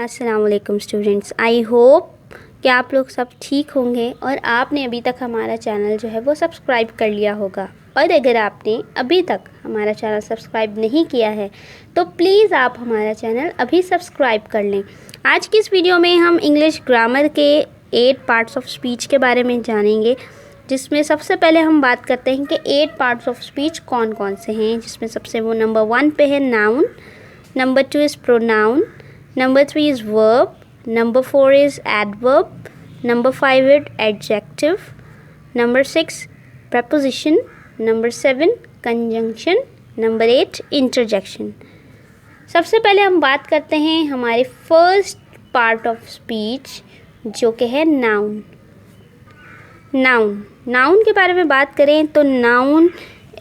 अस्सलाम वालेकुम students. I hope कि आप लोग सब ठीक होंगे और आपने अभी तक हमारा चैनल जो है वो सब्सक्राइब कर लिया होगा। और अगर आपने अभी तक हमारा चैनल सब्सक्राइब नहीं किया है तो प्लीज़ आप हमारा चैनल अभी सब्सक्राइब कर लें। आज की इस वीडियो में हम इंग्लिश ग्रामर के 8 पार्ट्स ऑफ स्पीच के बारे में जानेंगे, जिसमें सबसे पहले हम बात करते हैं कि 8 पार्ट्स ऑफ स्पीच कौन कौन से हैं। जिसमें सबसे वो नंबर 1 पे है noun, number 2 is pronoun, number 3 is verb, number 4 is adverb, number 5 is adjective, number 6 preposition, number 7 conjunction, number 8 interjection। सबसे पहले हम बात करते हैं हमारे फर्स्ट पार्ट ऑफ स्पीच जो कि है नाउन। नाउन के बारे में बात करें तो noun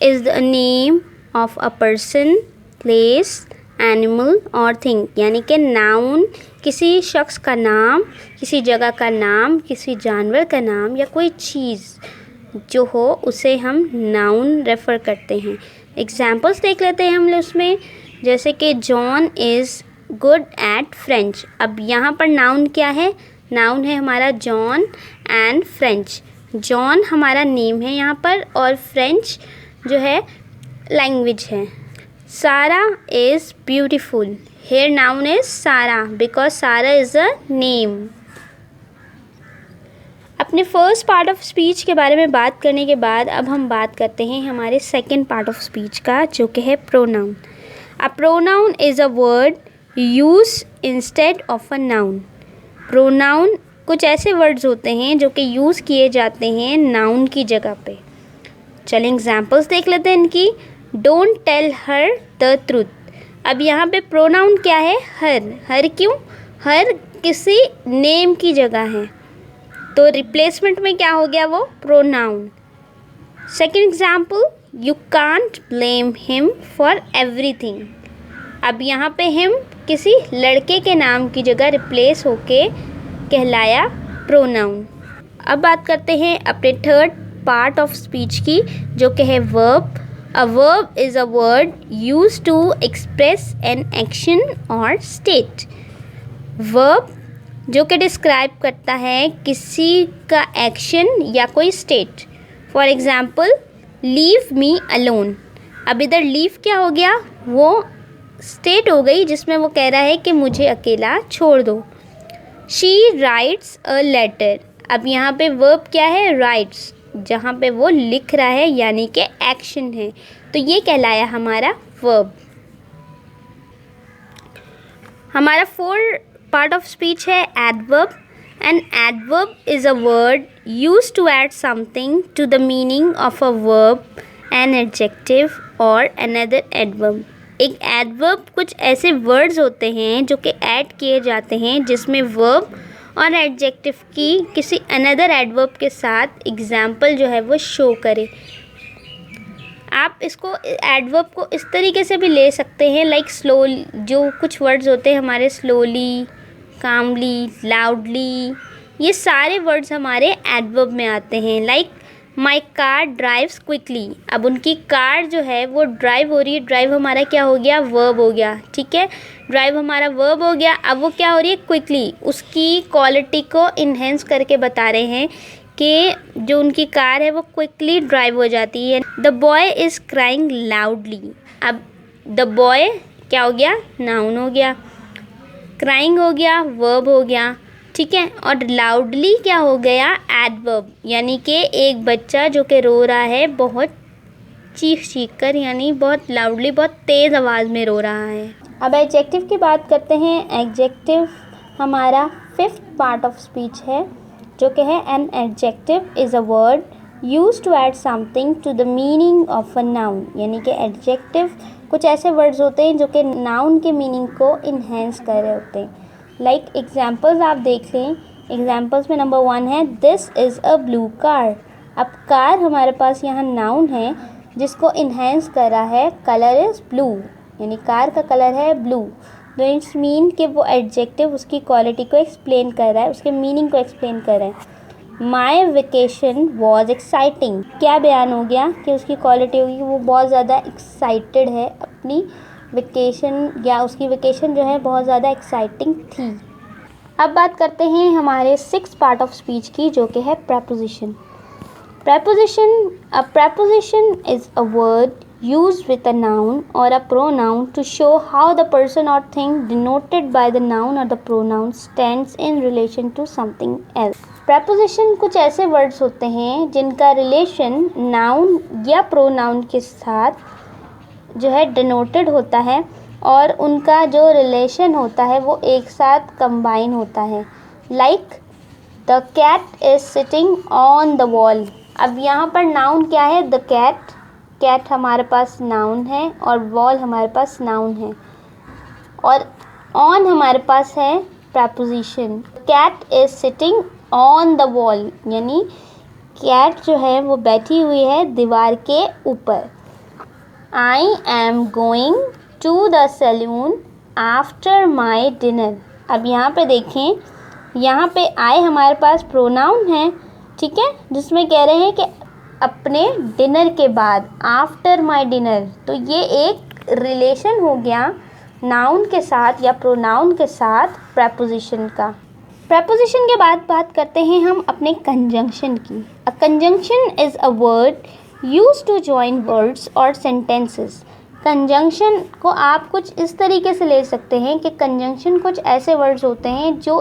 is the name of a person, place, animal और थिंग। यानी कि नाउन किसी शख्स का नाम, किसी जगह का नाम, किसी जानवर का नाम या कोई चीज़ जो हो उसे हम नाउन रेफ़र करते हैं। एग्जांपल्स देख लेते हैं हम लोग उसमें, जैसे कि John is good at French. अब यहाँ पर नाउन क्या है? नाउन है हमारा जॉन एंड फ्रेंच। जॉन हमारा नेम है यहाँ पर और फ्रेंच जो है लैंग्वेज है। Sarah is beautiful. Here noun is Sarah because Sarah is a name. अपने फर्स्ट पार्ट ऑफ स्पीच के बारे में बात करने के बाद अब हम बात करते हैं हमारे सेकंड पार्ट ऑफ स्पीच का, जो कि है pronoun. A pronoun is a word use instead of a noun. Pronoun कुछ ऐसे वर्ड्स होते हैं जो कि यूज़ किए जाते हैं नाउन की जगह पे। चलें एग्जाम्पल्स देख लेते हैं इनकी। Don't tell her the truth. अब यहाँ पे प्रोनाउन क्या है? हर क्यों? हर किसी नेम की जगह है तो रिप्लेसमेंट में क्या हो गया? वो pronoun. Second example, you can't blame him for everything. अब यहाँ पे हिम किसी लड़के के नाम की जगह रिप्लेस होके कहलाया प्रोनाउन। अब बात करते हैं अपने थर्ड पार्ट ऑफ स्पीच की, जो कि है verb. A verb is a word used to express an action or state. Verb जो कि डिस्क्राइब करता है किसी का एक्शन या कोई state. For example, leave me alone. अब इधर लीव क्या हो गया? वो स्टेट हो गई जिसमें वो कह रहा है कि मुझे अकेला छोड़ दो। She writes a letter. अब यहाँ पे वर्ब क्या है? राइट्स, जहाँ पे वो लिख रहा है यानी कि एक्शन है, तो ये कहलाया हमारा वर्ब। हमारा फोर्थ पार्ट ऑफ स्पीच है adverb. An adverb is a word used to add something to the meaning of a verb, an adjective or another adverb. एक एडवर्ब कुछ ऐसे वर्ड्स होते हैं जो कि ऐड किए जाते हैं जिसमें वर्ब और एडजेक्टिव की किसी अनदर एडवर्ब के साथ एग्जाम्पल जो है वो शो करे। आप इसको एडवर्ब को इस तरीके से भी ले सकते हैं, लाइक स्लोली, जो कुछ वर्ड्स होते हैं हमारे स्लोली, कामली, लाउडली, ये सारे वर्ड्स हमारे एडवर्ब में आते हैं। Like my car drives quickly. अब उनकी कार जो है वो ड्राइव हो रही है। ड्राइव हमारा क्या हो गया? वर्ब हो गया। ठीक है, ड्राइव हमारा वर्ब हो गया। अब वो क्या हो रही है? क्विकली। उसकी क्वालिटी को इन्हेंस करके बता रहे हैं कि जो उनकी कार है वो क्विकली ड्राइव हो जाती है। The boy is crying loudly. अब द बॉय क्या हो गया? नाउन हो गया। क्राइंग हो गया, वर्ब हो गया। ठीक है, और लाउडली क्या हो गया? एडवर्ब, यानी कि एक बच्चा जो कि रो रहा है बहुत चीख कर, यानी बहुत लाउडली, बहुत तेज़ आवाज़ में रो रहा है। अब एडजेक्टिव की बात करते हैं। एडजेक्टिव हमारा फिफ्थ पार्ट ऑफ स्पीच है, जो कि है an adjective is a word used to add something to the meaning of a noun. यानी कि एडजेक्टिव कुछ ऐसे वर्ड्स होते हैं जो कि नाउन के मीनिंग को इन्हेंस कर रहे होते हैं। लाइक एग्जाम्पल्स आप देख लें। एग्जाम्पल्स में नंबर 1 है this is a blue car. अब कार हमारे पास यहाँ नाउन है जिसको इन्हेंस कर रहा है कलर इज़ ब्लू, यानी कार का कलर है ब्लू। तो इट्स मीन कि वो एडजेक्टिव उसकी क्वालिटी को एक्सप्लेन कर रहा है, उसके मीनिंग को एक्सप्लेन कर रहा है। माई वेकेशन वॉज एक्साइटिंग। क्या बयान हो गया कि उसकी क्वालिटी होगी कि वो बहुत ज़्यादा एक्साइटेड है अपनी वेकेशन, या उसकी वेकेशन जो है बहुत ज़्यादा एक्साइटिंग थी। अब बात करते हैं हमारे 6th पार्ट ऑफ स्पीच की, जो कि है preposition. A preposition is a word used with a noun or a pronoun to show how the person or thing denoted by the noun or the pronoun stands in relation to something else. Preposition कुछ ऐसे words होते हैं जिनका relation noun या pronoun के साथ जो है denoted होता है और उनका जो relation होता है वो एक साथ combine होता है. Like the cat is sitting on the wall. अब यहाँ पर नाउन क्या है? The cat. कैट हमारे पास नाउन है और वॉल हमारे पास नाउन है, और ऑन हमारे पास है preposition. Cat is sitting on the wall, यानी कैट जो है वो बैठी हुई है दीवार के ऊपर. I am going to the salon after my dinner. अब यहाँ पे देखें, यहाँ पे आई हमारे पास प्रोनाउन है, ठीक है, जिसमें कह रहे हैं कि अपने डिनर के बाद, आफ्टर माई डिनर. तो ये एक रिलेशन हो गया नाउन के साथ या प्रोनाउन के साथ प्रपोजिशन का. प्रपोजिशन के बाद बात करते हैं हम अपने कंजंक्शन की. A conjunction is a word used to join words or sentences. Conjunction को आप कुछ इस तरीके से ले सकते हैं कि कंजंक्शन कुछ ऐसे वर्ड्स होते हैं जो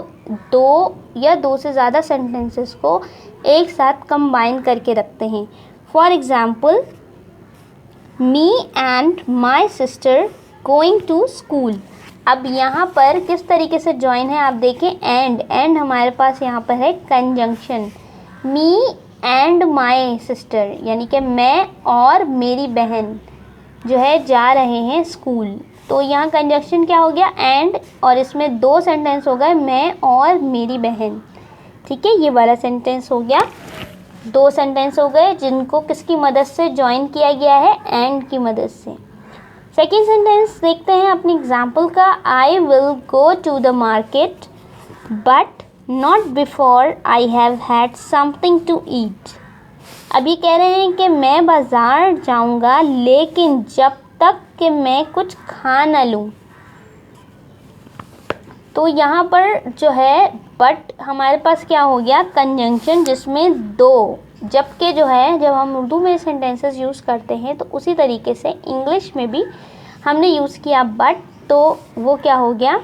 दो या दो से ज़्यादा सेंटेंसेस को एक साथ कंबाइन करके रखते हैं. For example, me and my sister going to school. अब यहाँ पर किस तरीके से जॉइन है आप देखें. एंड हमारे पास यहाँ पर है conjunction. Me and my sister, यानी कि मैं और मेरी बहन जो है जा रहे हैं स्कूल. तो यहाँ कंजंक्शन क्या हो गया? एंड, और इसमें दो सेंटेंस हो गए, मैं और मेरी बहन. ठीक है, ये वाला सेंटेंस हो गया. दो सेंटेंस हो गए जिनको किसकी मदद से जॉइन किया गया है? एंड की मदद से. सेकेंड सेंटेंस देखते हैं अपनी एग्जाम्पल का. I will go to the market but not before I have had something to eat. अभी कह रहे हैं कि मैं बाज़ार जाऊंगा लेकिन जब तक कि मैं कुछ खा ना लूँ. तो यहाँ पर जो है बट हमारे पास क्या हो गया? कंजंक्शन, जिसमें दो, जबकि जो है जब हम उर्दू में सेंटेंसेस यूज़ करते हैं तो उसी तरीके से इंग्लिश में भी हमने यूज़ किया बट, तो वो क्या हो गया?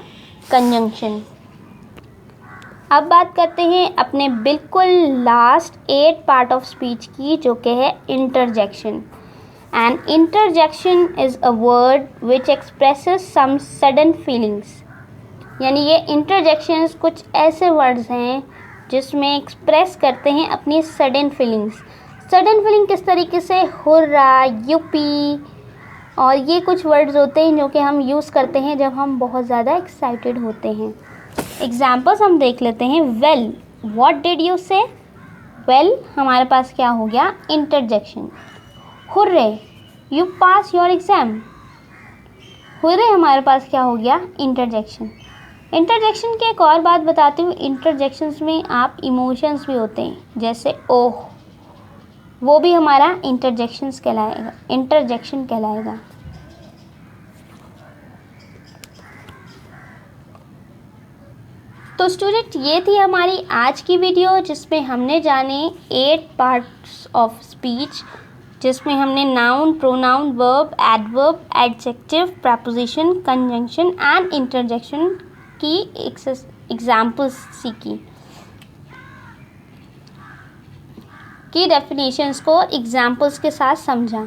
कंजंक्शन. अब बात करते हैं अपने बिल्कुल लास्ट 8 पार्ट ऑफ स्पीच की, जो कि है interjection. An interjection is a word which expresses some sudden feelings. यानी ये इंटरजेक्शंस कुछ ऐसे वर्ड्स हैं जिसमें एक्सप्रेस करते हैं अपनी सडन फीलिंग्स. सडन फीलिंग किस तरीके से? हुर्रा, युपी, और ये कुछ वर्ड्स होते हैं जो कि हम यूज़ करते हैं जब हम बहुत ज़्यादा एक्साइटेड होते हैं. एग्जाम्पल्स हम देख लेते हैं. वेल, व्हाट डिड यू से? वेल हमारे पास क्या हो गया? Interjection. Hurray, you pass your exam. Hurray हमारे पास क्या हो गया? इंटरजेक्शन. इंटरजेक्शन की एक और बात बताती हूँ. इंटरजेक्शंस में आप इमोशंस भी होते हैं, जैसे ओह, वो भी हमारा इंटरजेक्शन कहलाएगा. तो स्टूडेंट, ये थी हमारी आज की वीडियो जिसमें हमने जाने 8 पार्ट्स ऑफ स्पीच, जिसमें हमने noun, pronoun, verb, adverb, adjective, preposition, conjunction and interjection की एग्जाम्पल्स सीखी, की डेफिनेशंस को एग्जाम्पल्स के साथ समझा.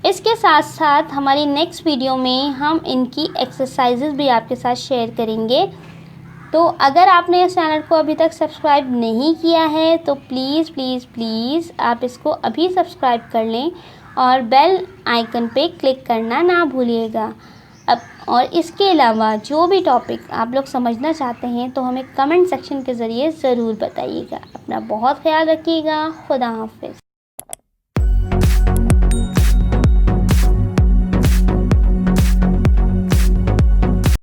इसके साथ साथ हमारी नेक्स्ट वीडियो में हम इनकी एक्सरसाइजेज भी आपके साथ शेयर करेंगे. तो अगर आपने इस चैनल को अभी तक सब्सक्राइब नहीं किया है तो प्लीज़ प्लीज़ प्लीज़ आप इसको अभी सब्सक्राइब कर लें और बेल आइकन पे क्लिक करना ना भूलिएगा. अब और इसके अलावा जो भी टॉपिक आप लोग समझना चाहते हैं तो हमें कमेंट सेक्शन के ज़रिए ज़रूर बताइएगा. अपना बहुत ख्याल रखिएगा. खुदा हाफिज़.